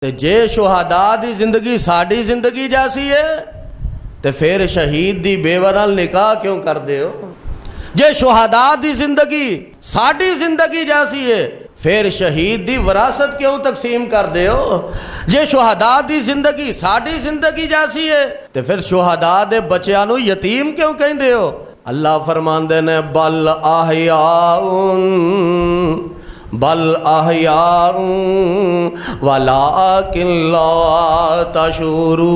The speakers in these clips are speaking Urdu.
تے جے شہداء دی زندگی ساڈی زندگی جیسی ہے تے پھر شہید دی بیوہ نال نکاح کیوں کر دے ہو؟ جے شہداء دی زندگی ساڈی زندگی جیسی ہے پھر شہید دی وراثت کیوں تقسیم کر دے ہو؟ جے شہداء دی زندگی ساڈی زندگی جیسی ہے تے پھر شہداء دے بچیاں نو یتیم کیوں کہندے ہو؟ اللہ فرماندے نے بل احیاء ولکن لا تشعرون،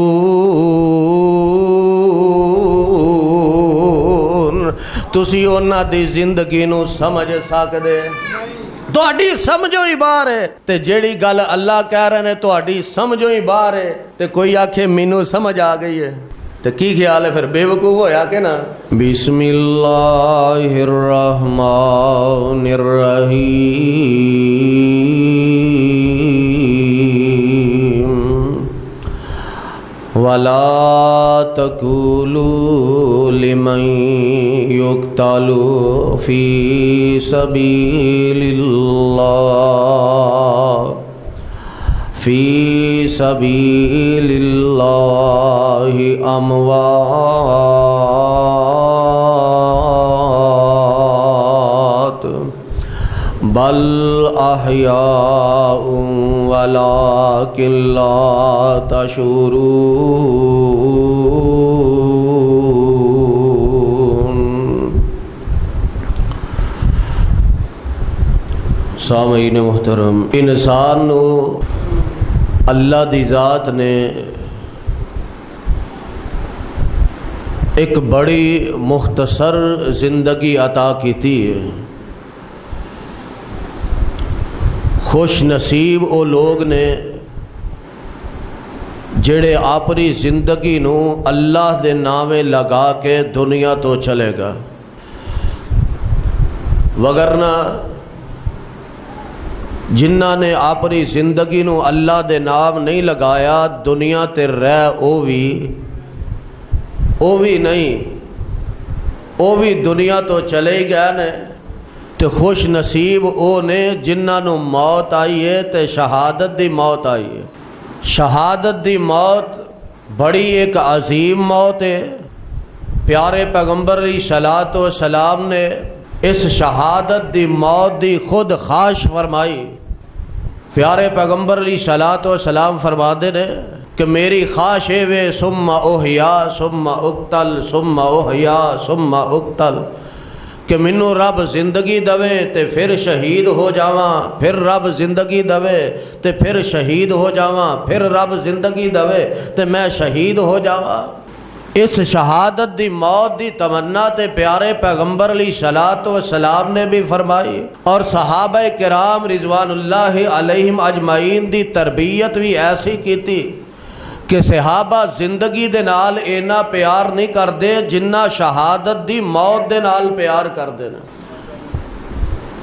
تسی انہاں دی زندگی نو سمجھ سکدے، تہاڈی سمجھو ہی باہر ہے، تے جیڑی گل اللہ کہہ رہے نے تہاڈی سمجھو ہی باہر ہے، تے کوئی آکھے مینوں سمجھ آ گئی ہے تو کی خیال ہے پھر بے وقوف ہویا کہ نا؟ بسم اللہ الرحمن الرحیم ولا تقولوا لمن يقتل في سبيل الله فی سبیل اللہ اموات بل احیاء ولکن لا تشعرون۔ سامعین محترم، انسان نو اللہ دی ذات نے ایک بڑی مختصر زندگی عطا کیتی ہے۔ خوش نصیب او لوگ نے جڑے اپنی زندگی نو اللہ دے نامے لگا کے دنیا تو چلے گا، وگرنہ جنہاں نے اپنی زندگی نو اللہ دے نام نہیں لگایا دنیا تے رہ او بھی نہیں، او بھی دنیا تو چلے ہی گئے نے۔ تے خوش نصیب او نے جنہاں نو موت آئی ہے تے شہادت دی موت آئی ہے۔ شہادت دی موت بڑی ایک عظیم موت ہے۔ پیارے پیغمبر علیہ الصلوۃ والسلام نے اس شہادت دی موت دی خود خواہش فرمائی۔ پیارے پیغمبر علیہ الصلوۃ والسلام فرماتے نے کہ میری خواہش ہے وے ثم احیا ثم اقتل ثم احیا ثم اقتل، کہ منو رب زندگی دوے تے پھر شہید ہو جاواں، پھر رب زندگی دوے تے پھر شہید ہو جاواں، پھر رب زندگی دوے تے میں شہید ہو جاواں۔ اس شہادت دی موت دی تمنا تے پیارے پیغمبر علیہ الصلوۃ والسلام نے بھی فرمائی، اور صحابہ کرام رضوان اللہ علیہم اجمعین دی تربیت بھی ایسی کیتی کہ صحابہ زندگی دے نال اینا پیار نہیں کردے جنہ شہادت دی موت دے نال پیار کردے نا،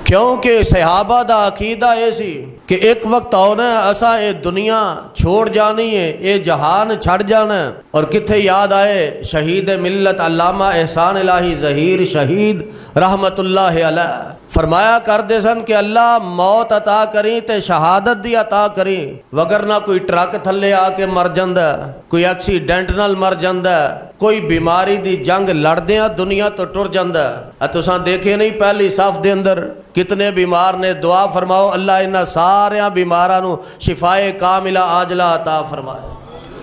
کیونکہ صحابہ دا عقیدہ ایسی کہ ایک وقت آنا ہے اسا اے دنیا چھوڑ جانی ہے، اے جہان چھڑ جانا ہے۔ اور کتھے یاد آئے شہید ملت علامہ احسان الہی ظہیر شہید رحمت اللہ علیہ فرمایا کردے سن کہ اللہ موت عطا کریں تے شہادت دی عطا کریں، وگرنہ کوئی ٹرک تھلے آ کے مر جاندہ ہے، کوئی ایکسیڈنٹ نال مر جاندہ ہے، کوئی بیماری دی جنگ لڑدیاں دنیا تو ٹر جاندہ ہے۔ تساں دیکھے نہیں پہلی صف دے اندر کتنے بیمار نے، دعا فرماؤ اللہ انہاں ساریاں بیماراں نو شفائے کاملہ عاجلہ عطا فرمائے،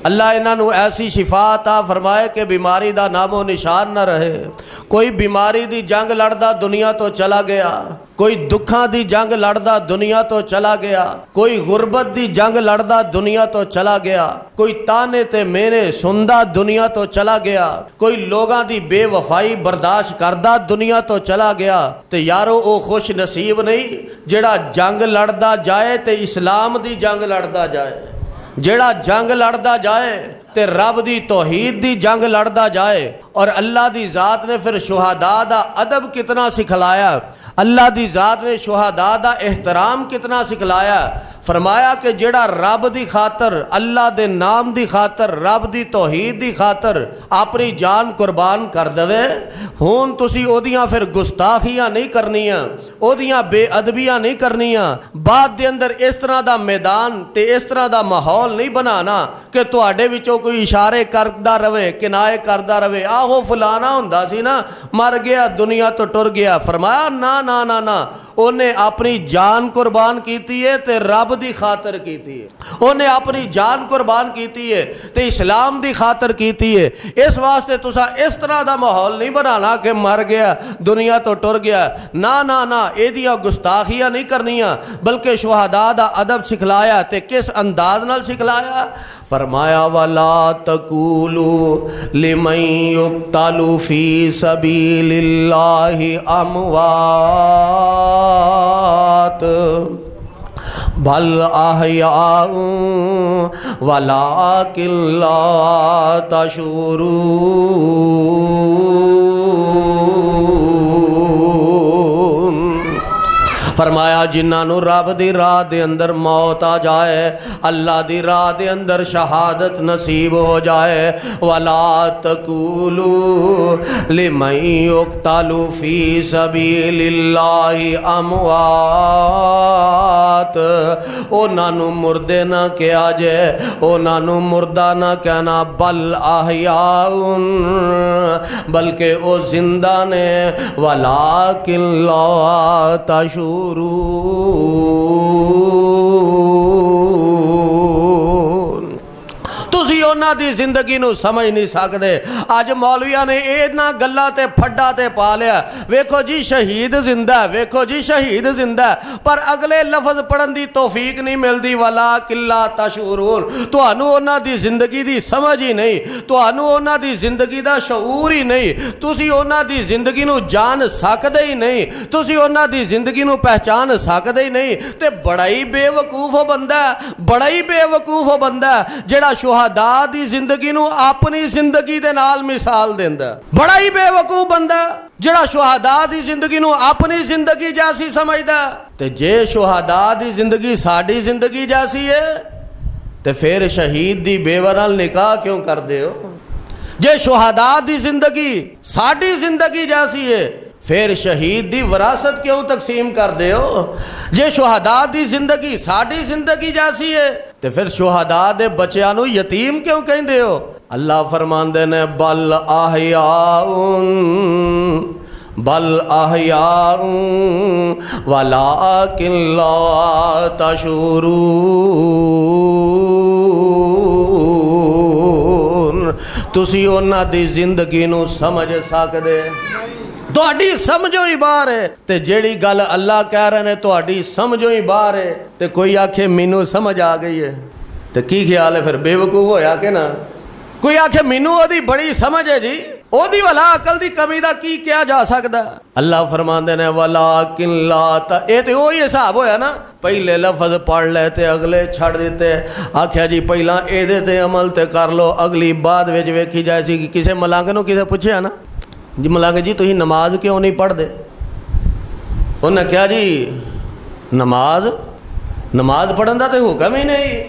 اللہ انہاں نو ایسی شفا عطا فرمائے کہ بیماری دا نام و نشان نہ رہے۔ کوئی بیماری دی جنگ لڑدا دنیا تو چلا گیا، کوئی دکھاں دی جنگ لڑدا دنیا تو چلا گیا، کوئی غربت دی جنگ لڑدا دنیا تو چلا گیا، کوئی تانے تے مینے سندا دنیا تو چلا گیا، کوئی لوگاں دی بے وفائی برداشت کردا دنیا تو چلا گیا۔ تے یارو او خوش نصیب نہیں جڑا جنگ لڑدا جائے تے اسلام دی جنگ لڑدا جائے، جڑا جنگ لڑدا جائے تے رب دی توحید دی جنگ لڑدا جائے۔ اور اللہ دی ذات نے پھر شہداء دا ادب کتنا سکھلایا، اللہ دی ذات نے شہداء دا احترام کتنا سکھلایا۔ فرمایا کہ جڑا رب دی خاطر، اللہ دے نام دی خاطر، رب دی توحید دی خاطر اپنی جان قربان کر دے، ہون تسی اودیاں پھر گستاخیاں نہیں کرنیاں، اودیاں بے ادبیاں نہیں کرنیاں، بعد دے اندر اس طرح دا میدان تے اس طرح دا ماحول نہیں بنانا کہ تواڈے وچوں کوئی اشارے کردا رہے، کنائے کردا رہے، آہو فلانا ہوندا سی نا، مر گیا، دنیا تو ٹر گیا۔ فرمایا نا نا نا نا، انہیں اپنی جان قربان کیتی ہے تے رب دی خاطر کیتی ہے، انہیں اپنی جان قربان کیتی ہے تے اسلام دی خاطر کیتی ہے۔ اس واسطے تسا اس طرح دا ماحول نہیں بنانا کہ مر گیا، دنیا تو ٹر گیا، نا نا نا، اے دیاں گستاخیاں نہیں کرنیاں، بلکہ شہداء دا ادب سکھلایا تے کس انداز نال سکھلایا؟ فرمایا وَلَا تَقُولُوا لِمَن يُقْتَلُ فِي سَبِيلِ اللَّهِ أَمْوَاتٌ بَلْ أَحْيَاءٌ وَلَٰكِن لَّا تَشْعُرُونَ۔ فرمایا جنہاں نو رب دی راہ دے اندر موت آ جائے، اللہ دی راہ دے اندر شہادت نصیب ہو جائے، وَلَا تَقُولُوا لِمَن يُقْتَلُ فِي سَبِيلِ اللَّهِ أَمْوَاتٌ، انہاں نو مردے نہ کہا جائے، انہاں نو مردہ نہ کہنا، بل احیاء، بلکہ او زندہ نے، وَلَٰكِن لَّا تَشْعُرُونَ۔ تسی انہاں دی زندگی نو سمجھ نہیں سکدے۔ اج مولویاں نے اینا گلاں تے پھڈا تے پا لیا، ویکھو جی شہید زندہ ہے، ویکھو جی شہید زندہ ہے، پر اگلے لفظ پڑھن دی توفیق نہیں ملدی، وَلَٰكِن لَّا تَشْعُرُونَ۔ تہانوں انہاں دی زندگی دی سمجھ ہی نہیں، تہانوں انہاں دی زندگی دا شعور ہی نہیں، تسی انہاں دی زندگی نو جان سکدے ہی نہیں، تسی انہاں دی زندگی نو پہچان سکدے ہی نہیں۔ تے بڑا ہی بے وقوف ہو بندہ ہے، بڑا ہی بے وقوف ہو بندہ ہے جڑا شہداء دی زندگی نو اپنی زندگی دے نال مثال دیندا، بڑا ہی بے وقوف بندہ جڑا شہداء دی زندگی نو اپنی زندگی جیسی سمجھدا۔ تے جے شہداء دی زندگی ساڈی زندگی جیسی ہے تے پھر شہید دی بیوہ نال نکاح کیوں کر دے ہو؟ جے شہداء دی زندگی ساڈی زندگی جیسی ہے پھر شہید دی وراثت کیوں تقسیم کر دے ہو؟ جے شہداء دی زندگی ساڈی زندگی جیسی ہے تے پھر شہداء دے بچیاں نو یتیم کیوں کہندے ہو؟ اللہ فرماندے نے بل احیاء وَلَٰكِن لَّا تَشْعُرُونَ۔ تسی انہاں دی زندگی نو سمجھ سکدے، تہاڈی سمجھو ہی باہر ہے، تے جیڑی گل اللہ کہہ رہے نے تہاڈی سمجھو ہی باہر ہے، تے کوئی آکھے مینوں سمجھ آ گئی ہے، تے کی خیال ہے پھر بے وقوف ہویا کہ نہ؟ کوئی آکھے مینوں اودی بڑی سمجھ ہے جی، اودی والا عقل دی کمی دا کی کیا جا سکدا؟ اللہ فرماندے نے وَلَٰكِن لَّا اے تے وہی حساب ہویا نا، پہلے لفظ پڑھ لے تے اگلے چھڑ دیتے، آکھیا جی پہلا اے دے تے عمل تے کر لو، اگلی بعد وچ ویکھی جائے سی۔ کسے ملنگ نو کسے پوچھیا نا جی ملنگ جی تسی نماز کیوں نہیں پڑھ دے؟ انہیں کہا جی نماز پڑھن دا تے حکم ہی نہیں۔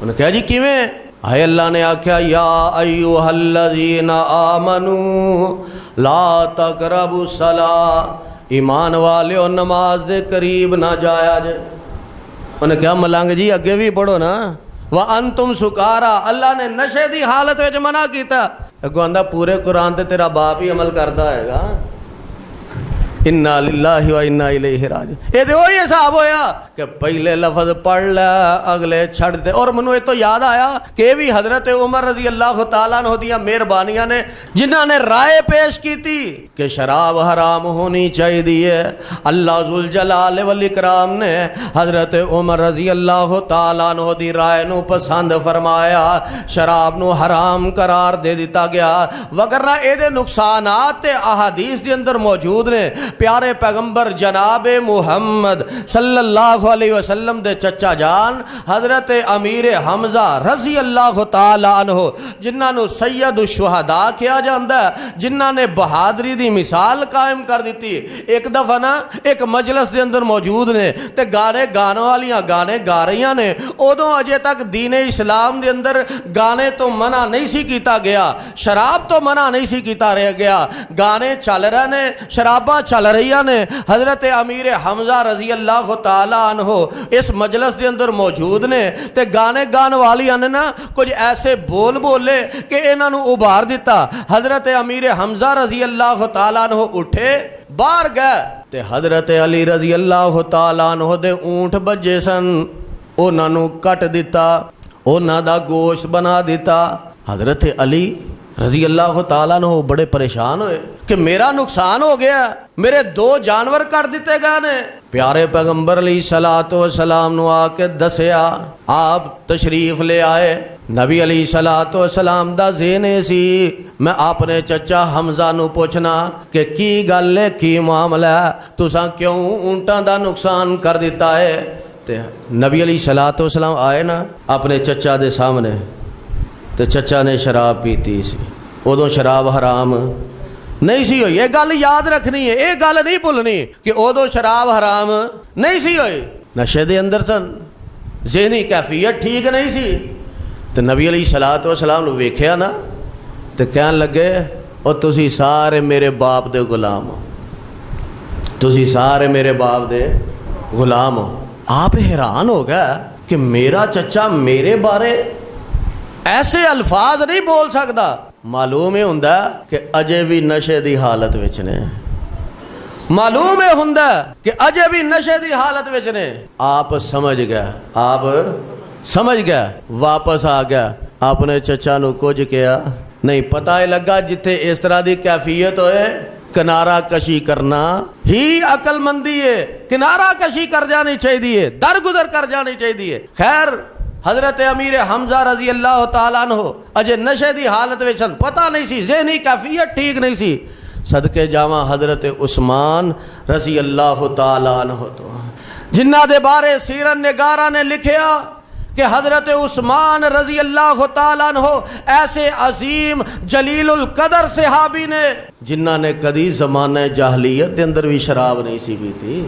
انہیں کہا جی کیویں؟ اے اللہ نے آکھیا یا ایھا الذین آمنوا لا تقربوا الصلاۃ، ایمان والیو نماز دے قریب نہ جایا جے۔ انہیں کہا ملنگ جی اگے بھی پڑھو نا، وَأَنْتُمْ سُكَارَىٰ، اللہ نے نشے دی حالت وچ منع کیتا۔ اگو آندا پورے قرآن تے تیرا باپ ہی عمل کردا ہے گا۔ انا للہ و انا الیہ راجعون۔ یہ تو وہی حساب ہویا کہ پہلے لفظ پڑھ لے اگلے چھڑ دے۔ اور منو یہ تو یاد آیا کہ بھی حضرت عمر رضی اللہ تعالیٰ عنہ دیاں مہربانیاں نے جنہاں نے رائے پیش کی تھی کہ شراب حرام ہونی چاہیے، اللہ ذوالجلال والاکرام نے حضرت عمر رضی اللہ تعالیٰ عنہ دی رائے نو پسند فرمایا، شراب نو حرام قرار دے دیتا گیا، وگرنہ اے دے نقصانات تے احادیث دے اندر موجود نے۔ پیارے پیغمبر جناب محمد صلی اللہ علیہ وسلم دے چچا جان حضرت امیر حمزہ رضی اللہ تعالی عنہ جنہاں نو سید الشہداء کیا جاندا ہے، جنہاں نے بہادری دی مثال قائم کر دیتی. ایک دفعہ نا ایک مجلس دے اندر موجود نے تے گانے گان والیاں گانے گا رہیاں نے. ادوں اجے تک دین اسلام دے اندر گانے تو منع نہیں سی کیتا گیا، شراب تو منع نہیں سی کیتا رہ گیا، گانے چل رہے نے، شراباں چل رہی نے. حضرت امیر حمزہ رضی اللہ تعالی عنہ اس مجلس دے اندر موجود نے تے گانے گان والیاں نے نا کچھ ایسے بول بولے کہ انہاں نو ابھار دیتا. حضرت امیر حمزہ رضی اللہ تعالی عنہ اٹھے باہر گئے تے حضرت علی رضی اللہ تعالی عنہ دے اونٹ بجے سن، انہاں نو کٹ دیتا، انہاں دا گوشت بنا دیتا. حضرت علی رضی اللہ تعالیٰ عنہ بڑے پریشان ہوئے کہ میرا نقصان ہو گیا، میرے 2 جانور کر دیتے گئے نے. پیارے پیغمبر علیہ الصلوۃ والسلام نو آ کے دسیا، آپ تشریف لے آئے. نبی علیہ الصلوۃ والسلام دا ذہن سی میں اپنے چچا حمزہ نو پوچھنا کہ کی گل ہے، کی معاملہ ہے، تساں کیوں اونٹاں دا نقصان کر دیتا ہے. تے نبی علیہ الصلوۃ والسلام آئے نا اپنے چچا دے سامنے تے چچا نے شراب پیتی سی. ادو شراب حرام نہیں سی ہوئی. یہ گل یاد رکھنی ہے، یہ گل نہیں بھولنی کہ ادو شراب حرام نہیں سی ہوئی. نشے دے اندر سن، ذہنی کیفیت ٹھیک نہیں سی. تو نبی علیہ الصلوۃ والسلام نو ویکھیا نا تے کہن لگے او تسی سارے میرے باپ دے غلام ہو، تسی سارے میرے باپ دے غلام ہو. آپ حیران ہو گیا کہ میرا چچا میرے بارے ایسے الفاظ نہیں بول سکتا. معلوم ہوندا کہ اجے بھی نشے دی حالت وچ نے، معلوم ہوندا کہ اجے بھی نشے دی حالت وچ نے. آپ سمجھ گیا، آپ سمجھ گیا، واپس آ گیا. اپنے چچا نو کچھ کیا نہیں، پتہ ہی لگا جتھے اس طرح دی کیفیت ہوئے کنارہ کشی کرنا ہی عقل مندی ہے. کنارہ کشی کر جانی چاہیے، درگزر کر جانی چاہیے. خیر حضرت امیر حمزہ رضی اللہ تعالیٰ عنہ اجے نشے دی حالت وچ پتہ نہیں سی، ذہنی کیفیت ٹھیک نہیں سی. صدقے جاواں حضرت عثمان رضی اللہ تعالیٰ عنہ تو جنہ دے بارے سیرت نگاراں نے لکھیا کہ حضرت عثمان رضی اللہ تعالیٰ عنہ ایسے عظیم جلیل القدر صحابی نے جنہ نے کدی زمانہ جاہلیت دے اندر بھی شراب نہیں سی پیتی،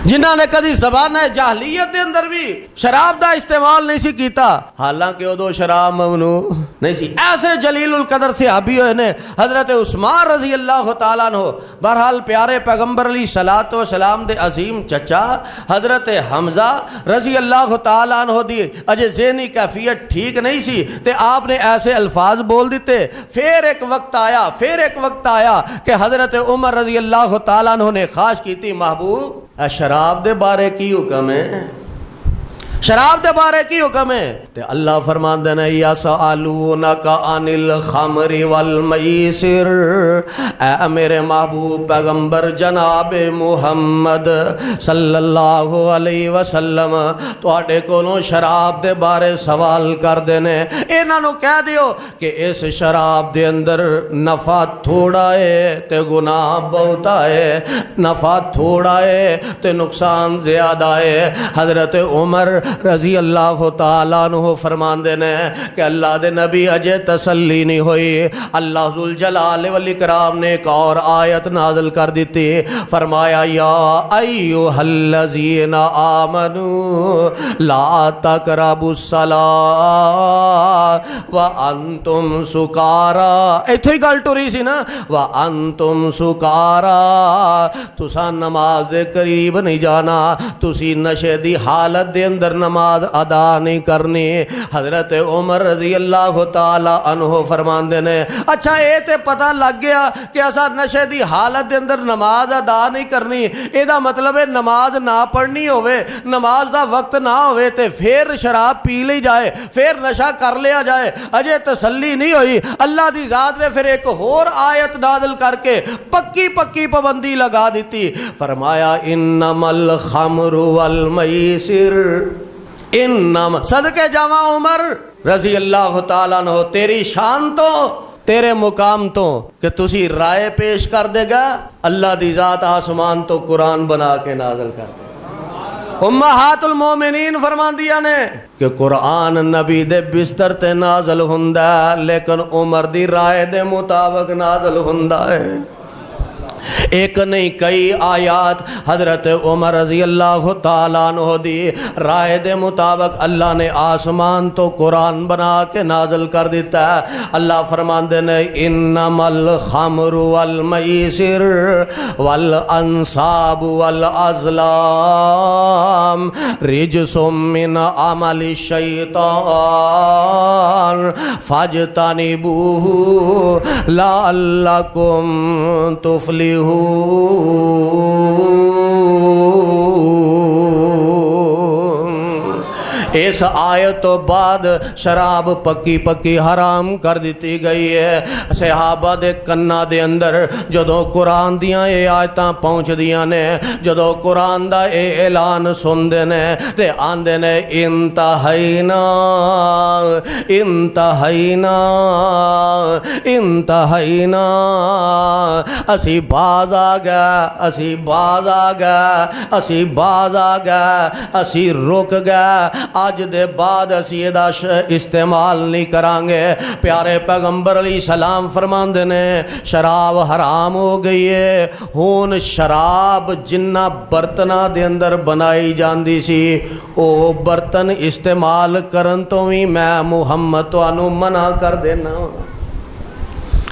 جنہاں نے کدی زمانہ جاہلیت دے اندر بھی شراب دا استعمال نہیں سی کیتا، حالانکہ ادو شراب ممنوع نہیں سی. ایسے جلیل القدر صحابی ہوئے نے حضرت عثمان رضی اللہ تعالیٰ عنہ. بہرحال پیارے پیغمبر علیہ الصلوۃ والسلام دے عظیم چچا حضرت حمزہ رضی اللہ تعالیٰ عنہ دی اجے ذہنی کیفیت ٹھیک نہیں سی تے آپ نے ایسے الفاظ بول دیتے. پھر ایک وقت آیا کہ حضرت عمر رضی اللہ تعالیٰ عنہ نے خواہش کی تھی، محبوب شراب دے بارے کی حکم ہے، شراب دے بارے کی حکم ہے؟ تے اللہ فرمان دینا یسألونک عن الخمر والمیسر. اے میرے محبوب پیغمبر جناب محمد صلی اللہ علیہ وسلم تواڈے کولوں شراب دے بارے سوال کر دینے. انہاں نو کہہ دیو کہ اس شراب دے اندر نفع تھوڑا ہے تے گناہ بہت ہے، نفع تھوڑا ہے تے نقصان زیادہ ہے. حضرت عمر رضی اللہ تعالیٰ عنہ فرمان دینے کہ اللہ دے نبی اجے تسلی نہیں ہوئی. اللہ ذوالجلال والاکرام نے ایک اور آیت نازل کر دیتی. فرمایا یا ایھا الذین آمنوا لا تقربوا الصلاۃ وانتم سکارا. ایتھے ہی گل ٹری سی نا، وانتم سکارا، تساں نماز دے قریب نہیں جانا، تسی نشے دی حالت دے اندر نماز ادا نہیں کرنی. حضرت عمر رضی اللہ تعالی عنہ فرماندے نے اچھا اے تے پتہ لگ گیا کہ اسا نشے دی حالت دے اندر نماز ادا نہیں کرنی، اے دا مطلب ہے نماز نہ پڑھنی ہوئے، نماز دا وقت نہ ہوئے تے پھر شراب پی لی جائے، پھر نشہ کر لیا جائے. اجے تسلی نہیں ہوئی، اللہ دی ذات نے پھر ایک اور آیت نازل کر کے پکی پابندی لگا دیتی. فرمایا انما الخمر والمیسر، انما صدقے جاواں عمر رضی اللہ تعالیٰ عنہ تیری شان تو تیرے مقام تو کہ تسی رائے پیش کر دے گا اللہ دی ذات آسمان تو قرآن بنا کے نازل کر دے۔ امہات المومنین فرماندیاں نے کہ قرآن نبی دے بستر تے نازل ہوندا ہے لیکن عمر دی رائے دے مطابق نازل ہوندا ہے۔ ایک نہیں کئی آیات حضرت عمر رضی اللہ تعالیٰ عنہ دی رائے دے مطابق اللہ نے آسمان تو قرآن بنا کے نازل کر دیتا ہے۔ اللہ فرماندے نے انما الخمر والمیسر والانصاب والازلام رجس من عمل الشیطان فاجتنبوہ لعلکم تفلحون۔ اس آیت تو بعد شراب پکی پکی حرام کر دیتی گئی ہے۔ صحابہ دے کنا دے اندر جدو قرآن دیاں اے آیتاں پہنچ دیاں نے، جدو قرآن دا اے اعلان سن دے نے تے آندے نے انتہینا انتہینا انتہینا، اسی باز آ گیا، اسی باز آ گیا، اسی باز آ گیا، اسی رک گیا، آج دے بعد اسی دا استعمال نہیں کرانگے۔ پیارے پیغمبر علیہ السلام فرماندے نے شراب حرام ہو گئی ہے۔ ہون شراب جنہ برتنا دے اندر بنائی جاندی سی او برتن استعمال کرن تو بھی میں محمد توانو منع کر دینا۔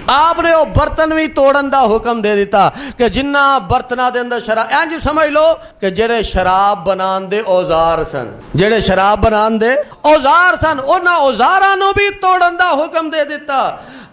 آپ نے وہ برتن بھی توڑن دا حکم دے دیتا کہ جنہ برتنا دے اندر شراب اینج سمجھ لو کہ جڑے شراب بنان دے اوزار سن، جڑے شراب بنان دے اوزار سن انہاں اوزارانوں بھی توڑن دا حکم دے دیتا۔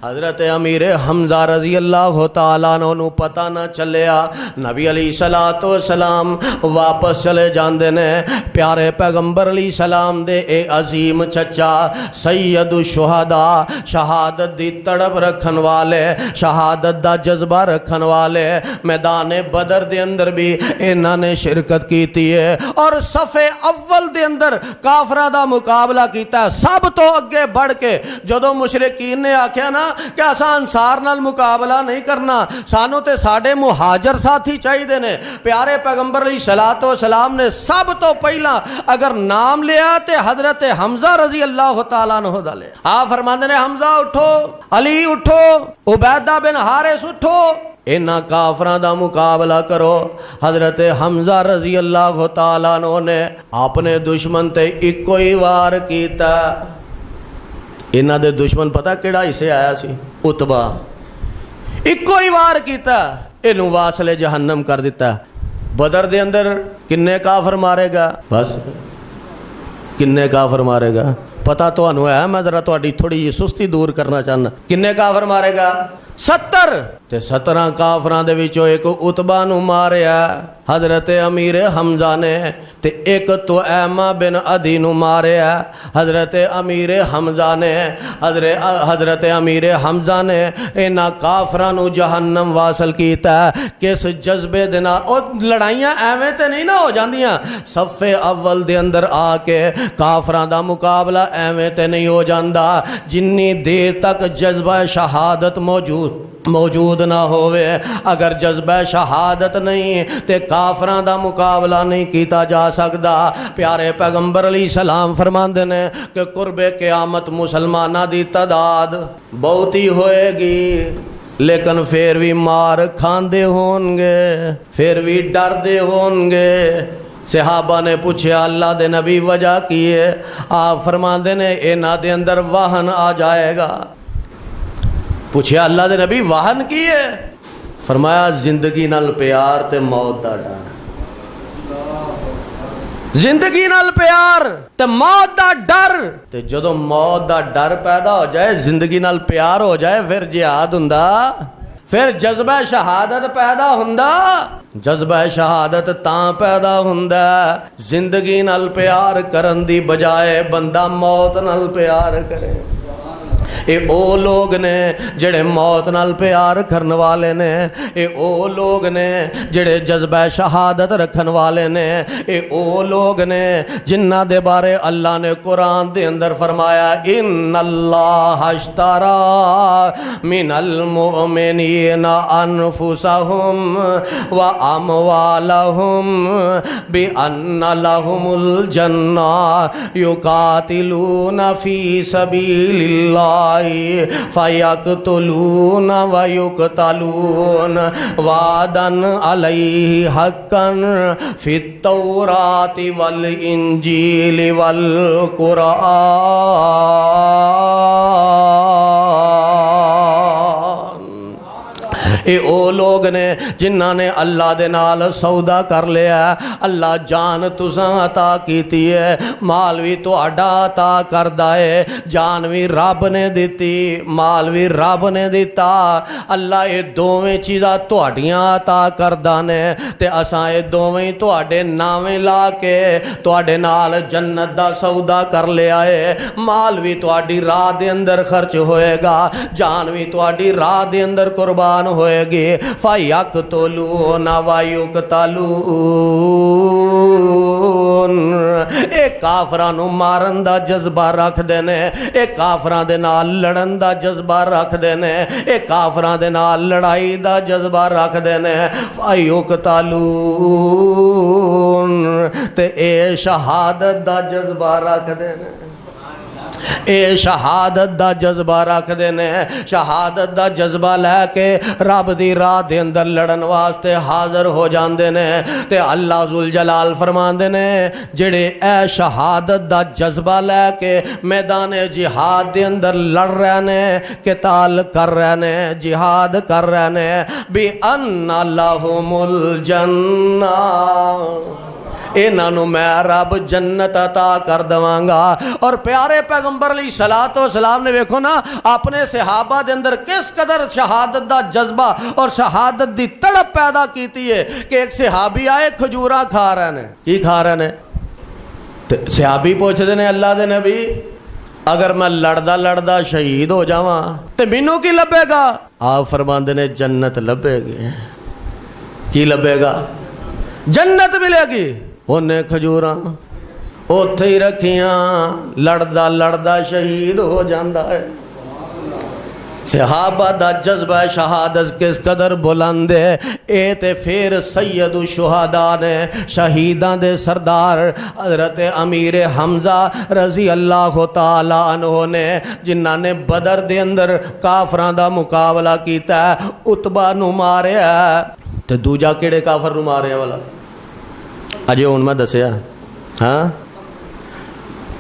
حضرت امیر حمزہ رضی اللہ تعالیٰ عنہ پتہ نہ چلیا، نبی علیہ السلام واپس چلے جاندے نے۔ پیارے پیغمبر علیہ السلام دے اے عظیم چچا سید الشہداء، شہادت دی تڑپ رکھن والے، شہادت دا جذبہ رکھن والے، میدان بدر دے اندر بھی انہاں نے شرکت کیتی ہے اور صف اول دے اندر کافراں دا مقابلہ کیتا ہے۔ سب تو اگے بڑھ کے جدو مشرکین نے آکھیا نا کہ اساں انصار نال مقابلہ نہیں کرنا، سانو تے ساڈے مہاجر ساتھی چاہیے نے، پیارے پیغمبر علیہ الصلوۃ والسلام نے سب تو پہلا اگر نام لیا تے حضرت حمزہ رضی اللہ تعالیٰ عنہ دا لے۔ آپ فرماندے نے حمزہ اٹھو، علی اٹھو، عبیدہ بن حارث اٹھو، انہاں کافراں دا مقابلہ کرو۔ حضرت حمزہ رضی اللہ تعالیٰ عنہ نے اپنے دشمن تے ایکو ہی وار کیتا۔ انہاں دے دشمن پتہ کیڑا حصے آیا سی؟ عتبہ، ایکو ہی وار کیتا، اینوں واصل جہنم کر دیتا۔ بدر دے اندر کنے کافر مارے گا؟ بس کنے کافر مارے گا پتہ تو انہوں ہے، میں ذرا تہاڈی تھوڑی جی سستی دور کرنا چاہنا۔ کنے کافر مارے گا؟ 70 تے 17 کافراں دے وچوں ایک عتبہ نو ماریا حضرت امیر حمزہ نے، تے ایک تو ایما بن عدی نو ماریا حضرت امیر حمزہ نے۔ حضرت امیر حمزہ نے انہاں کافراں نو جہنم واصل کیتا ہے۔ کس جذبے دے نال او لڑائیاں ایویں تے نہیں نہ ہو جاندیاں، صف اول دے اندر آ کے کافراں دا مقابلہ ایویں تے نہیں ہو جاندا جنی دیر تک جذبہ شہادت موجود نہ ہوئے۔ اگر جذبہ شہادت نہیں تے کافراں دا مقابلہ نہیں کیتا جا سکدا۔ پیارے پیغمبر علیہ السلام فرماندے نے کہ قرب قیامت مسلماناں دی تعداد بہتی ہوئے گی لیکن پھر بھی مار کھاندے ہون گے، پھر بھی ڈردے ہون گے۔ صحابہ نے پوچھا اللہ دے نبی وجہ کی ہے؟ آپ فرماندے نے انہاں دے اندر واہن آ جائے گا۔ پوچھا اللہ دے نبی واہن کی ہے؟ فرمایا زندگی نال پیار تے موت دا ڈر۔ زندگی نال پیار تے موت دا ڈر، تے جدو موت دا ڈر پیدا ہو جائے زندگی نال پیار ہو جائے پھر جہاد ہوندا، پھر جذبہ شہادت پیدا ہوندا۔ جذبہ شہادت تاں پیدا ہوندا زندگی نال پیار کرن دی بجائے بندہ موت نال پیار کرے۔ اے او لوگ نے جڑے موت نال پیار کرن والے نے، اے او لوگ نے جڑے جذبہ شہادت رکھن والے نے، اے او لوگ نے جنہ دے بارے اللہ نے قرآن دے اندر فرمایا ان اللہ اشترى من المؤمنین انفسهم واموالهم بان لهم الجنہ یقاتلون فی سبیل اللہ فَيَقْتُلُونَ وَيُقْتَلُونَ وَعْدًا عَلَيْهِ حَقًّا فِي التَّوْرَاةِ وَالْإِنْجِيلِ وَالْقُرْآنِ۔ اے او لوگ نے جنہاں نے اللہ دے نال سودا کر لیا ہے، اللہ جان تساں عطا کیتی ہے، مال بھی تہاڈا عطا کردا ہے، جان بھی رب نے دتی، مال بھی رب نے دیتا، اللہ یہ دوویں چیزاں تہاڈیاں عطا کردا نے تے اساں یہ دوویں تہاڈے ناویں لا کے تہاڈے نال جنت دا سودا کر لیا ہے، مال بھی تہاڈی راہ دے اندر خرچ ہوئے گا، جان بھی تہاڈی راہ دے اندر قربان ہوئے گی، فَيَقْتُلُونَ وَيُقْتَلُونَ۔ اے کافراں نو مارن دا جذبہ رکھ دے نے، اے کافراں دے نال لڑن دا جذبہ رکھ دے نے، اے کافراں دے نال لڑائی دا جذبہ رکھ دے نے، فَيُقْتَلُونَ تے اے شہادت دا جذبہ رکھ دے نے، اے شہادت دا جذبہ رکھ دینے، شہادت دا جذبہ لے کے رب دی راہ دے اندر لڑن واسطے حاضر ہو جاندے نے تے اللہ ذوالجلال فرماندے نے جڑے اے شہادت دا جذبہ لے کے میدان جہاد دے اندر لڑ رہے نے، قتال کر رہے نے، جہاد کر رہے نے، بِأَنَّ لَهُمُ الْجَنَّةَ، انہوں میں رب جنت عطا کر دواں گا۔ اور پیارے پیغمبر علیہ الصلوۃ والسلام نے دیکھو نا اپنے صحابہ دے اندر کس قدر شہادت دا جذبہ اور شہادت دی تڑپ پیدا کیتی ہے کہ ایک صحابی آئے کھجوراں کھا رہے نے، کی کھا رہے نے؟ صحابی پوچھ دے نے اللہ دے نبی اگر میں لڑدا لڑدا شہید ہو جاواں تے مینوں کی لبے گا؟ آپ فرماندے نے جنت لبے گی۔ کی لبے گا؟ جنت ملے گی۔ انہیں کھجوراں اوتھے ہی رکھیاں، لڑدا لڑدا شہید ہو جاندا ہے۔ صحابہ دا جذبہ شہادت کس قدر بلند ہے، اے تے پھر سید الشہداء نے، شہیداں دے سردار حضرت امیر حمزہ رضی اللہ تعالی عنہ نے جنہاں نے بدر دے اندر کافراں دا مقابلہ کیتا ہے، عتبہ نو ماریا تے دوجا کیڑے کافر نو ماریا والا اجے ہن میں دسیا ہاں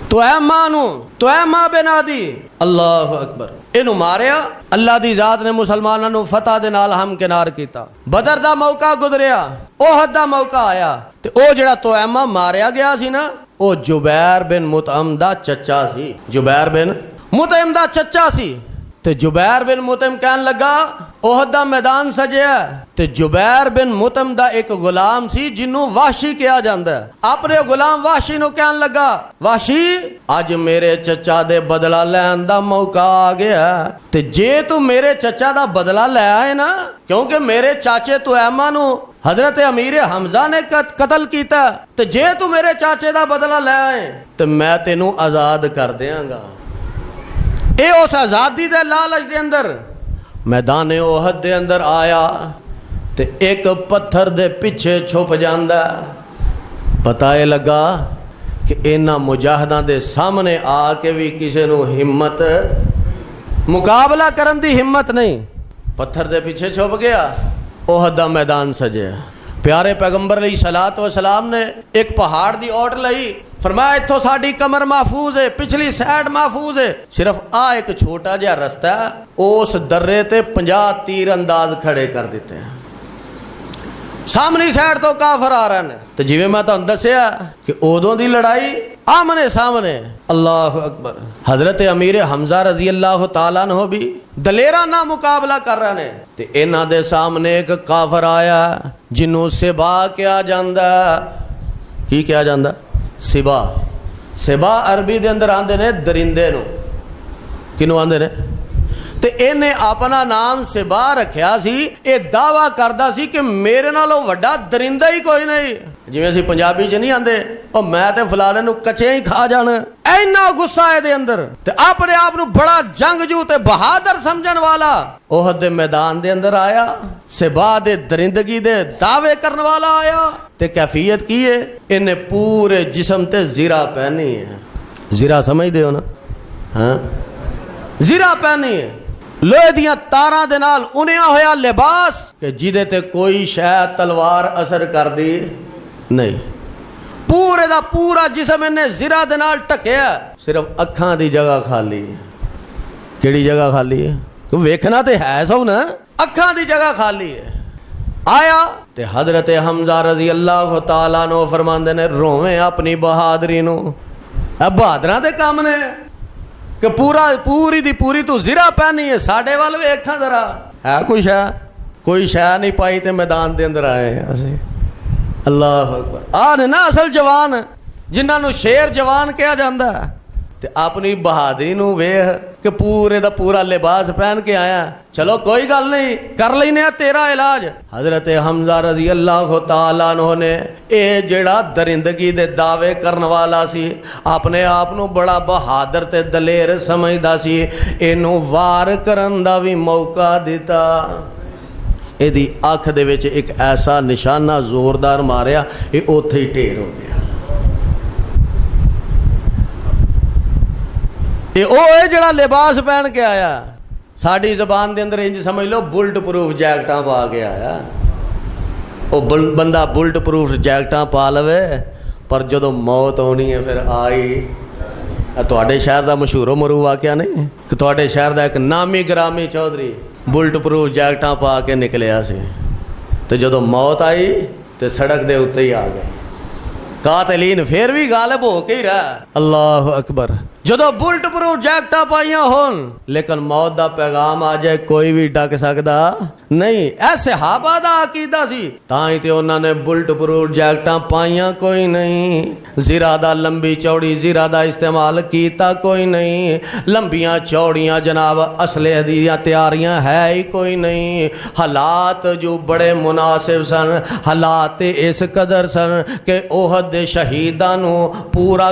تو اے مانو تو اے ماں بنادی اللہ اکبر اینو ماریا، اللہ دی ذات نے مسلماناں نو فتح دے نال ہم کنار کیتا، بدر دا موقع گزریا، احد دا موقع آیا تے او جڑا تو ایما ماریا گیا سی نا او جبیر بن مطعم دا چچا سی، جبیر بن مطعم دا چچا سی تے جبیر بن مطعم کہن لگا احد دا میدان سجیا تے جبیر بن مطعم دا ایک غلام سی جنوں وحشی کہا جاندا ہے، اپنے غلام وحشی نو کہن لگا وحشی اج میرے چچا دے بدلہ لین دا موقع آ گیا تے جے تو میرے چچا دا بدلہ لے آئے نا، کیونکہ میرے چاچے تو ایما نو حضرت امیر حمزہ نے قتل کیتا تے جے تو میرے چاچے دا بدلہ لے آئے تے میں تینوں آزاد کر دیاں گا۔ اے اس آزادی دے لالچ دے اندر میدان احد دے اندر آیا تے ایک پتھر دے پیچھے چھپ جاندا، پتہ یہ لگا کہ انہاں مجاہداں دے سامنے آ کے بھی کسی نو ہمت مقابلہ کرن دی ہمت نہیں، پتھر دے پیچھے چھپ گیا، احد دا میدان سجیا۔ پیارے پیغمبر علیہ الصلوۃ والسلام نے ایک پہاڑ دی اوٹ لئی، فرمایا اتھوں ساڈی کمر محفوظ ہے، پچھلی سائڈ محفوظ ہے، صرف ایک چھوٹا جہا رستہ ہے، اس درے تے 50 تیر انداز کھڑے کر دیتے ہیں، سامنی سائڈ تو کافر آ رہے ہیں تو جیویں میں تہاڈوں دسیا کہ ادوں دی لڑائی آمنے سامنے، اللہ اکبر۔ حضرت امیر حمزہ رضی اللہ تعالیٰ عنہ بھی دلیرانہ مقابلہ کر رہے ہیں تے انہاں دے سامنے ایک کافر آیا جنوں سبا کیا جاندا، کی کیا جاندا؟ سبا۔ سبا عربی دے اندر آندے نے درندے نو، ਕਿਨੂੰ ਆਂਦੇ ਨੇ। ਤੇ ਇਹਨੇ ਆਪਣਾ ਨਾਮ ਸਿਬਾ ਰੱਖਿਆ ਸੀ। ਇਹ ਦਾਵਾ ਕਰਦਾ ਸੀ ਕਿ ਮੇਰੇ ਨਾਲੋਂ ਵੱਡਾ ਦਰਿੰਦਾ ਹੀ ਕੋਈ ਨਹੀਂ। ਜਿਵੇਂ ਅਸੀਂ ਪੰਜਾਬੀ 'ਚ ਨਹੀਂ ਆਂਦੇ, ਉਹ ਮੈਂ ਤੇ ਫਲਾਣੇ ਨੂੰ ਕੱਚੇ ਹੀ ਖਾ ਜਾਣਾ। ਇੰਨਾ ਗੁੱਸਾ ਇਹਦੇ ਅੰਦਰ, ਤੇ ਆਪਣੇ ਆਪ ਨੂੰ ਬੜਾ ਜੰਗਜੂ ਤੇ ਬਹਾਦਰ ਸਮਝਣ ਵਾਲਾ ਉਹਦ ਦੇ ਮੈਦਾਨ ਦੇ ਅੰਦਰ ਆਇਆ। ਸਿਬਾ ਦੇ ਦਰਿੰਦਗੀ ਦੇ ਦਾਅਵੇ ਕਰਨ ਵਾਲਾ ਆਇਆ। ਤੇ ਕੈਫੀਅਤ ਕੀ ਹੈ? ਇਹਨੇ ਪੂਰੇ ਜਿਸਮ ਤੇ ਜ਼ੀਰਾ ਪਹਿਨੀ ਹੈ। ਜ਼ੀਰਾ ਸਮਝਦੇ ਹੋ ਨਾ? ਹਾਂ, ਜ਼ੀਰਾ ਪਹਿਨੀ ਹੈ। ਲੋਹੇ ਦੀਆਂ ਤਾਰਾਂ ਦੇ ਨਾਲ ਉਨਿਆ ਹੋਇਆ ਲਿਬਾਸ ਕਿ ਜਿਹਦੇ ਤੇ ਕੋਈ ਸ਼ੈ ਤਲਵਾਰ ਅਸਰ ਕਰਦੀ ਨਹੀਂ। ਪੂਰੇ ਦਾ ਪੂਰਾ ਜਿਸਮ ਇਹਨੇ ਜ਼ੀਰਾ ਦੇ ਨਾਲ ਢਕਿਆ। ਸਿਰਫ ਅੱਖਾਂ ਦੀ ਜਗ੍ਹਾ ਖਾਲੀ। ਕਿਹੜੀ ਜਗ੍ਹਾ ਖਾਲੀ ਹੈ? ਤੂੰ ਵੇਖਣਾ ਤੇ ਹੈ ਸੋ ਨਾ, ਅੱਖਾਂ ਦੀ ਜਗ੍ਹਾ ਖਾਲੀ ਹੈ। ਆਇਆ ਤੇ ਹਜ਼ਰਤ ਹਮਜ਼ਾ ਰਜ਼ੀ ਅੱਲਾਹੁ ਤਾਲਾ ਨੂੰ ਫਰਮਾਉਂਦੇ ਨੇ, ਰੋਵੇਂ ਆਪਣੀ ਬਹਾਦਰੀ ਨੂੰ। ਇਹ ਬਹਾਦਰਾਂ ਦੇ ਕੰਮ ਨੇ ਕਿ ਪੂਰੀ ਦੀ ਪੂਰੀ ਤੂੰ ਜ਼ੀਰਾ ਪਹਿਨੀ ਹੈ। ਸਾਡੇ ਵੱਲ ਵੇਖਾਂ ਜ਼ਰਾ, ਹੈ ਕੋਈ ਸ਼ੈ ਨਹੀਂ ਪਾਈ ਤੇ ਮੈਦਾਨ ਦੇ ਅੰਦਰ ਆਏ ਅਸੀਂ। ਅੱਲਾਹੁ ਅਕਬਰ। ਆਹ ਨੇ ਨਾ ਅਸਲ ਜਵਾਨ, ਜਿਨ੍ਹਾਂ ਨੂੰ ਸ਼ੇਰ ਜਵਾਨ ਕਿਹਾ ਜਾਂਦਾ। ਤੇ ਆਪਣੀ ਬਹਾਦਰੀ ਨੂੰ ਵੇਖ ਕਿ ਪੂਰੇ ਦਾ ਪੂਰਾ ਲਿਬਾਸ ਪਹਿਨ ਕੇ ਆਇਆ। ਚਲੋ ਕੋਈ ਗੱਲ ਨਹੀਂ, ਕਰ ਲੈਨੇ ਆ ਤੇਰਾ ਇਲਾਜ। ਹਜ਼ਰਤ ਹਮਜ਼ਾ ਰਜ਼ੀ ਅੱਲਾਹੁ ਤਾਲਾ ਅਨਹੁ ਨੇ, ਇਹ ਜਿਹੜਾ ਦਰਿੰਦਗੀ ਦੇ ਦਾਅਵੇ ਕਰਨ ਵਾਲਾ ਸੀ, ਆਪਣੇ ਆਪ ਨੂੰ ਬੜਾ ਬਹਾਦਰ ਤੇ ਦਲੇਰ ਸਮਝਦਾ ਸੀ, ਇਹਨੂੰ ਵਾਰ ਕਰਨ ਦਾ ਵੀ ਮੌਕਾ ਦਿੱਤਾ। ਇਹਦੀ ਅੱਖ ਦੇ ਵਿੱਚ ਇੱਕ ਐਸਾ ਨਿਸ਼ਾਨਾ ਜ਼ੋਰਦਾਰ ਮਾਰਿਆ, ਇਹ ਉੱਥੇ ਹੀ ਢੇਰ ਹੋ ਗਿਆ। ਇਹ ਉਹ ਹੈ ਜਿਹੜਾ ਲਿਬਾਸ ਪਹਿਨ ਕੇ ਆਇਆ। ਸਾਡੀ ਜ਼ਬਾਨ ਦੇ ਅੰਦਰ ਇੰਜ ਸਮਝ ਲਓ, ਬੁਲਟ ਪ੍ਰੂਫ ਜੈਕਟਾਂ ਪਾ ਕੇ ਆਇਆ। ਉਹ ਬੰਦਾ ਬੁਲਟ ਪ੍ਰੂਫ ਜੈਕਟਾਂ ਪਾ ਲਵੇ, ਪਰ ਜਦੋਂ ਮੌਤ ਆਉਣੀ ਹੈ ਫਿਰ ਆਈ। ਤੁਹਾਡੇ ਸ਼ਹਿਰ ਦਾ ਮਸ਼ਹੂਰੋ ਮਰੂ ਵਾਕਿਆ ਨਹੀਂ ਕਿ ਤੁਹਾਡੇ ਸ਼ਹਿਰ ਦਾ ਇੱਕ ਨਾਮੀ ਗ੍ਰਾਮੀ ਚੌਧਰੀ ਬੁਲਟ ਪ੍ਰੂਫ ਜੈਕਟਾਂ ਪਾ ਕੇ ਨਿਕਲਿਆ ਸੀ, ਤੇ ਜਦੋਂ ਮੌਤ ਆਈ ਤੇ ਸੜਕ ਦੇ ਉੱਤੇ ਹੀ ਆ ਗਿਆ। ਕਾਤਲੀਨ ਫਿਰ ਵੀ ਗਾਲਿਬ ਹੋ ਕੇ ਹੀ ਰਿਹਾ। ਅੱਲਾਹੁ ਅਕਬਰ। ਜਦੋਂ ਬੁਲਟ ਪ੍ਰੂਫ ਜੈਕਟਾਂ ਪਾਈਆਂ ਹੋਣ ਲੇਕਿਨ ਮੌਤ ਦਾ ਪੈਗਾਮ ਆ ਜਾਏ, ਕੋਈ ਵੀ ਡੱਕ ਸਕਦਾ ਨਹੀਂ। ਇਹ ਸਹਾਬਾ ਦਾ ਅਕੀਦਾ ਸੀ, ਤਾਂ ਹੀ ਤੇ ਉਹਨਾਂ ਨੇ ਬੁਲਟ ਪ੍ਰੂਫ ਜੈਕਟਾਂ ਪਾਈਆਂ ਕੋਈ ਨਹੀਂ। ਜ਼ੀਰਾ ਦਾ ਲੰਬੀ ਚੌੜੀ ਜ਼ੀਰਾ ਦਾ ਇਸਤੇਮਾਲ ਕੀਤਾ ਕੋਈ ਨਹੀਂ। ਲੰਬੀਆਂ ਚੌੜੀਆਂ ਜਨਾਬ ਅਸਲੇ ਦੀਆਂ ਤਿਆਰੀਆਂ ਹੈ ਹੀ ਕੋਈ ਨਹੀਂ। ਹਾਲਾਤ ਜੋ ਬੜੇ ਮੁਨਾਸਿਬ ਸਨ, ਹਾਲਾਤ ਇਸ ਕਦਰ ਸਨ ਕਿ ਉਹਦ ਦੇ ਸ਼ਹੀਦਾਂ ਨੂੰ ਪੂਰਾ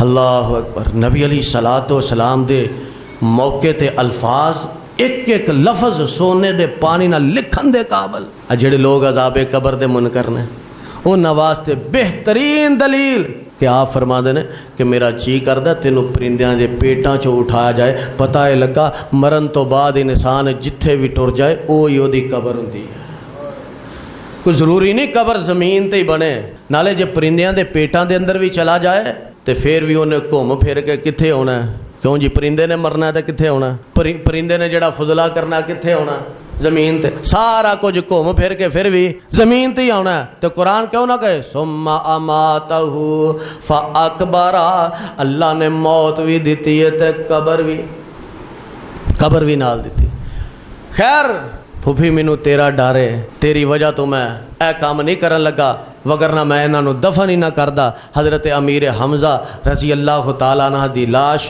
اللہ اکبر. نبی علیہ الصلوۃ والسلام دے موقع تے الفاظ ایک ایک لفظ سونے دے پانی نہ لکھن دے قابل. جڑے لوگ عذاب قبر دے منکر نے انہاں واسطے بہترین دلیل کہ آپ فرما دے نے کہ میرا جی کردا تینوں پرندیاں دے پیٹاں چوں اٹھایا جائے. پتہ ہے لگا مرن تو بعد انسان جتھے بھی ٹر جائے اوہی اودی قبر ہوندی ہے. کوئی ضروری نہیں قبر زمین تے ہی بنے. نالے جے پرندیاں دے پیٹاں دے اندر بھی چلا جائے تے پھر بھی انہیں گھوم پھر کے کتھے ہونا ہے. کیوں جی پرندے نے مرنا ہے تے کتھے ہونا ہے. پرندے نے جڑا فضلہ کرنا کتھے ہونا زمین تے. سارا کچھ گھوم پھر کے پھر بھی زمین تے ہی آنا ہے. تو قرآن کیوں نہ کہے ثم اماتہ فاکبرہ. اللہ نے موت بھی دیتی ہے تے قبر بھی نال دیتی. خیر پھوپھی مینوں تیرا ڈر ہے, تیری وجہ تو میں اے کام نہیں کرن لگا, وگرنہ میں انہاں نوں دفن ہی نہ کردا. حضرت امیر حمزہ رضی اللہ تعالیٰ عنہ دی لاش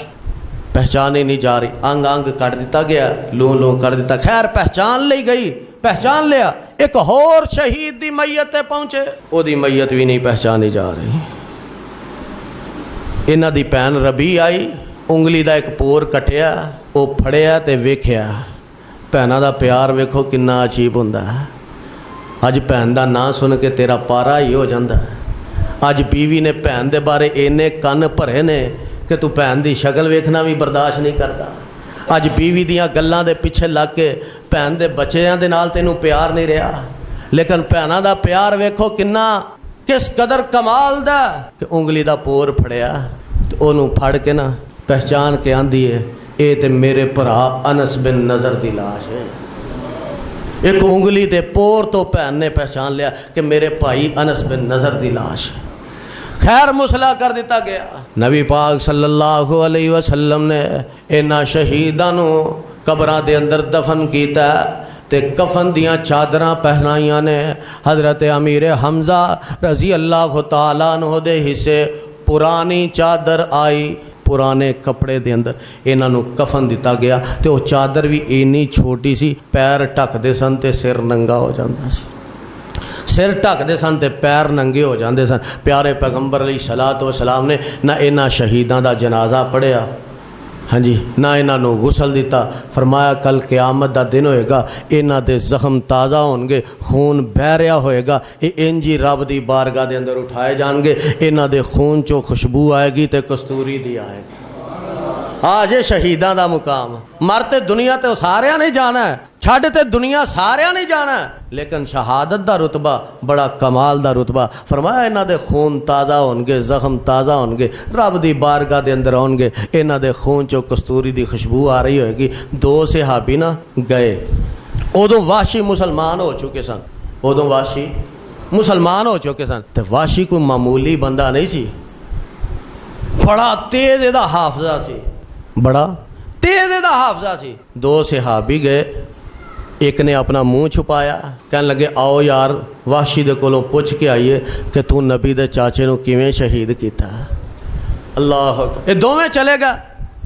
پہچانی نہیں جا رہی, انگ انگ کٹ دیتا گیا, لوں کر دیتا. خیر پہچان لی گئی, پہچان لیا. ایک اور شہید دی میت تے پہنچے, او دی میت بھی نہیں پہچانی جا رہی. انہاں دی بہن ربی آئی, انگلی دا ایک پور کٹیا, او پھڑیا تے ویکھیا. بھیناں دا پیار ویکھو کنا عجیب ہوندا ہے. اج بہن دا نام سن کے تیرا پارا ہی ہو جاندا ہے. اج بیوی نے بہن دے بارے اینے کن بھرے نے کہ تو بہن دی شکل ویکھنا بھی برداشت نہیں کرتا. اج بیوی دیاں گلاں دے پیچھے لگ کے بہن دے بچیاں دے نال تینوں پیار نہیں رہا. لیکن بہناں دا پیار ویکھو کنا کس قدر کمال دا کہ انگلی دا پور پھڑیا تے اونوں پھڑ کے نا پہچان کے آندی ہے اے تے میرے بھرا انس بن نضر دی لاش ہے. ایک انگلی دے پور تو بہن نے پہچان لیا کہ میرے بھائی انس بن نضر دی لاش ہے. خیر مسئلہ کر دیتا گیا. نبی پاک صلی اللہ علیہ وسلم نے انہاں شہیداں نوں قبراں دے اندر دفن کیتا تے کفن دیاں چادراں پہنائیاں نے. حضرت امیر حمزہ رضی اللہ تعالیٰ عنہ دے حصے پرانی چادر آئی, پرانے کپڑے دے اندر انہاں نوں کفن دیتا گیا تے وہ چادر بھی اینی چھوٹی سی, پیر ٹھک دے سن تے سر ننگا ہو جاندا سی. سر ٹھک دے سن تے پیر ننگے ہو جاندے سن. پیارے پیغمبر علیہ الصلوۃ والسلام نے نہ انہاں شہیداں دا جنازہ پڑھیا, ہاں جی, نہ انہاں نوں غسل دیتا. فرمایا کل قیامت دا دن ہوئے گا, انہاں دے زخم تازہ ہون گے, خون بہہ رہا ہوئے گا, انجی رب دی بارگاہ دے اندر اٹھائے جان گے. انہاں دے خون چوں خوشبو آئے گی تے کستوری دی آئے گی. آج شہیداں دا مقام. مرتے دنیا تے ساریاں نہیں جانا ہے, چھڈ تے دنیا ساریاں نہیں جانا ہے, لیکن شہادت دا رتبہ بڑا کمال دا رتبہ. فرمایا انہاں دے خون تازہ ہون گے, زخم تازہ ہون گے, رب دی بارگاہ دے اندر ہون گے. انہاں دے خون چوں کستوری دی خوشبو آ رہی ہوئے گی. دو صحابی نا گئے, ادوں وحشی مسلمان ہو چکے سن, ادوں وحشی مسلمان ہو چکے سن. تے وحشی کوئی معمولی بندہ نہیں سی, بڑا تیز دا حافظہ سی, بڑا تیز دا حافظہ سی. دو صحابی گئے, ایک نے اپنا منہ چھپایا, کہنے لگے آؤ یار وحشی دے کولوں پوچھ کے آئیے کہ تو نبی دے چاچے نو کیویں شہید کیتا. اللہ اکبر. یہ دوویں چلے گا,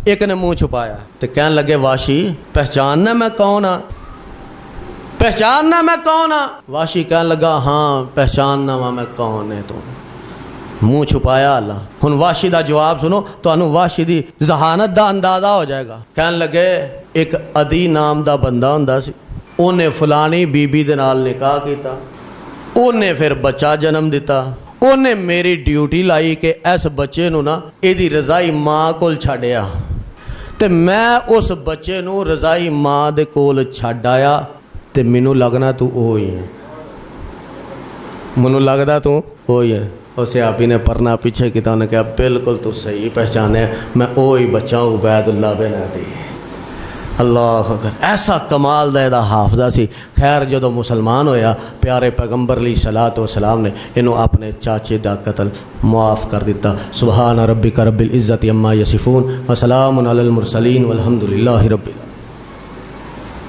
ایک نے منہ چھپایا تے کہنے لگے وحشی پہچاننا میں کون ہاں, پہچاننا میں کون ہاں. وحشی کہنے لگا ہاں پہچاننا میں کون ہے. تو منہ چھپایا اللہ. ہن وحشی دا جواب سنو تو انہوں وحشی دی ذہانت دا اندازہ ہو جائے گا. کہنے لگے ایک عدی نام دا بندہ ہوندا سی, انہیں فلانی بی بی دے نال نکاح کیتا, انہیں پھر بچہ جنم دیتا. انہیں میری ڈیوٹی لائی کہ اس بچے نو نا ایدی رضائی ماں کول چھڈیا, تے میں اس بچے نو رضائی ماں دے کول چھڈ آیا تے مینوں لگنا تو اوہی ہے, مینوں لگدا تو اوہی ہے. اسے آپ ہی نے پرنا پیچھے کیتا, انہیں کہا بالکل تو صحیح پہچانے, میں اوہی بچہ ہوں عبید اللہ بن عدی. اللہ اکبر. ایسا کمال دا حافظہ سی. خیر جدو مسلمان ہویا پیارے پیغمبر علیہ الصلوۃ والسلام نے انہوں اپنے چاچے دا قتل معاف کر دیتا. سبحان ربک رب العزت عما یصفون وسلام علی المرسلین والحمد للہ رب العالمین.